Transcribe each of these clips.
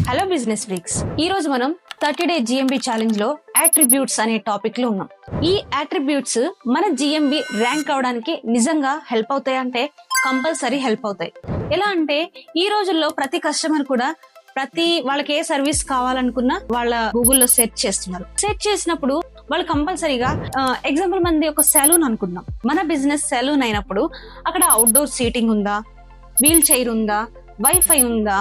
Hello business freaks, ఈ రోజు మనం 30 డే జిఎంబి ఛాలెంజ్ లో అట్రిబ్యూట్స్ అనే టాపిక్ లో ఉన్నాం. ఈ అట్రిబ్యూట్స్ మన జిఎంబి ర్యాంక్ అవడానికి నిజంగా హెల్ప్ అవుతాయి అంటే కంపల్సరీ హెల్ప్ అవుతాయి. ఎలా అంటే ఈ రోజుల్లో ప్రతి కస్టమర్ కూడా వాళ్ళకి ఏ సర్వీస్ కావాలనుకున్నా వాళ్ళ గూగుల్లో సెర్చ్ చేస్తున్నారు. సెర్చ్ చేసినప్పుడు వాళ్ళు కంపల్సరీగా ఎగ్జాంపుల్ మంది ఒక సెలూన్ అనుకుందాం. మన బిజినెస్ సెలూన్ అయినప్పుడు అక్కడ అవుట్డోర్ సీటింగ్ ఉందా, వీల్ చైర్ ఉందా, వైఫై ఉందా,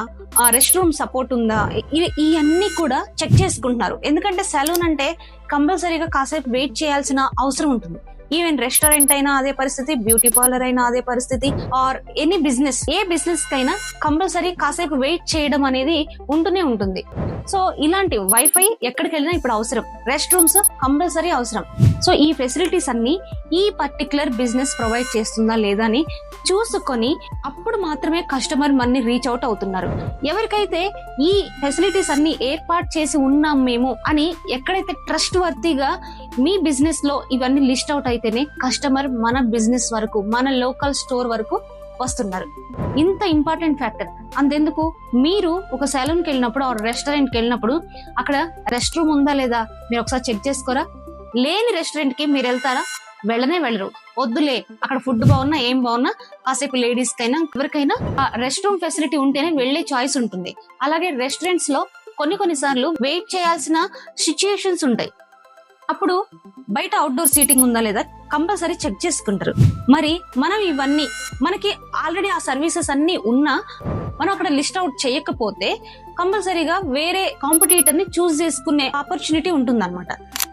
రెస్ట్ రూమ్ సపోర్ట్ ఉందా, ఇవన్నీ కూడా చెక్ చేసుకుంటున్నారు. ఎందుకంటే సెలూన్ అంటే కంపల్సరీగా కాసేపు వెయిట్ చేయాల్సిన అవసరం ఉంటుంది. ఈవెన్ రెస్టారెంట్ అయినా అదే పరిస్థితి, బ్యూటీ పార్లర్ అయినా అదే పరిస్థితి, or any business, A business కైనా కంపల్సరీ కాసేపు వెయిట్ చేయడం అనేది ఉంటూనే ఉంటుంది. సో ఇలాంటి వైఫై ఎక్కడికి వెళ్ళినా ఇప్పుడు అవసరం, రెస్ట్ రూమ్స్ కంపల్సరీ అవసరం. సో ఈ ఫెసిలిటీస్ అన్ని ఈ పర్టికులర్ బిజినెస్ ప్రొవైడ్ చేస్తుందా లేదా అని చూసుకొని అప్పుడు మాత్రమే కస్టమర్ మనని రీచ్ అవుట్ అవుతున్నారు. ఎవరికైతే ఈ ఫెసిలిటీస్ అన్ని ఏర్పాటు చేసి ఉన్నాం మేము అని ఎక్కడైతే ట్రస్ట్ వర్తీగా మీ బిజినెస్ లో ఇవన్నీ లిస్ట్ అవుట్ అయితేనే కస్టమర్ మన బిజినెస్ వరకు, మన లోకల్ స్టోర్ వరకు వస్తున్నారు. ఇంత ఇంపార్టెంట్ ఫ్యాక్టర్. అంతెందుకు, మీరు ఒక సెలూన్కి వెళ్ళినప్పుడు ఆర్ రెస్టారెంట్కి వెళ్ళినప్పుడు అక్కడ రెస్ట్ రూమ్ ఉందా లేదా మీరు ఒకసారి చెక్ చేసుకోరా? లేని రెస్టారెంట్ కి మీరు వెళ్తారా? వెళ్ళరు. వద్దులే, అక్కడ ఫుడ్ బాగున్నా ఏం బాగున్నా కాసేపు లేడీస్ కైనా ఎవరికైనా రెస్ట్ రూమ్ ఫెసిలిటీ ఉంటేనే వెళ్లే చాయిస్ ఉంటుంది. అలాగే రెస్టారెంట్స్ లో కొన్ని సార్లు వెయిట్ చేయాల్సిన సిచ్యుయేషన్స్ ఉంటాయి. అప్పుడు బయట అవుట్డోర్ సీటింగ్ ఉందా లేదా కంపల్సరీ చెక్ చేసుకుంటారు. మరి మనం ఇవన్నీ మనకి ఆల్రెడీ ఆ సర్వీసెస్ అన్ని ఉన్నా మనం అక్కడ లిస్ట్ అవుట్ చేయకపోతే కంపల్సరీగా వేరే కాంపిటీటర్ ని చూస్ చేసుకునే ఆపర్చునిటీ ఉంటుందన్నమాట.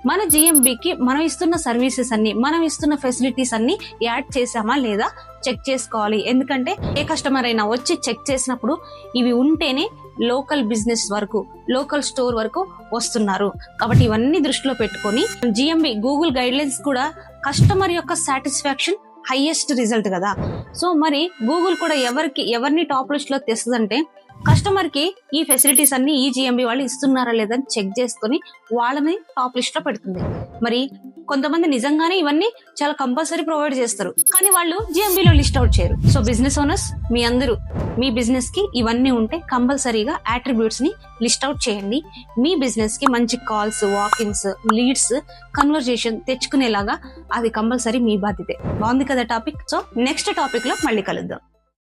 మన జిఎంబికి మనం ఇస్తున్న సర్వీసెస్ అన్ని, మనం ఇస్తున్న ఫెసిలిటీస్ అన్ని యాడ్ చేసామా లేదా చెక్ చేసుకోవాలి. ఎందుకంటే ఏ కస్టమర్ అయినా వచ్చి చెక్ చేసినప్పుడు ఇవి ఉంటేనే లోకల్ బిజినెస్ వరకు, లోకల్ స్టోర్ వరకు వస్తున్నారు. కాబట్టి ఇవన్నీ దృష్టిలో పెట్టుకొని జిఎంబి గూగుల్ గైడ్ లైన్స్ కూడా కస్టమర్ యొక్క సాటిస్ఫాక్షన్ హైయెస్ట్ రిజల్ట్ కదా. సో మరి గూగుల్ కూడా ఎవరిని టాప్ లిస్ట్ లో తెస్తుందంటే కస్టమర్ కి ఈ ఫెసిలిటీస్ అన్ని ఈ జిఎంబి వాళ్ళు ఇస్తున్నారా లేదని చెక్ చేసుకుని వాళ్ళని టాప్ లిస్ట్ లో పెడుతుంది. మరి కొంతమంది నిజంగానే ఇవన్నీ చాలా కంపల్సరీ ప్రొవైడ్ చేస్తారు, కానీ వాళ్ళు జిఎంబిలో లిస్ట్ అవుట్ చేయరు. సో బిజినెస్ ఓనర్స్, మీ అందరూ మీ బిజినెస్ కి ఇవన్నీ ఉంటే కంపల్సరీగా అట్రిబ్యూట్స్ ని లిస్ట్ అవుట్ చేయండి. మీ బిజినెస్ కి మంచి కాల్స్, వాకిన్స్, లీడ్స్, కన్వర్జేషన్ తెచ్చుకునేలాగా అది కంపల్సరీ మీ బాధ్యతే. బాగుంది కదా టాపిక్? సో నెక్స్ట్ టాపిక్ లో మళ్ళీ కలుద్దాం.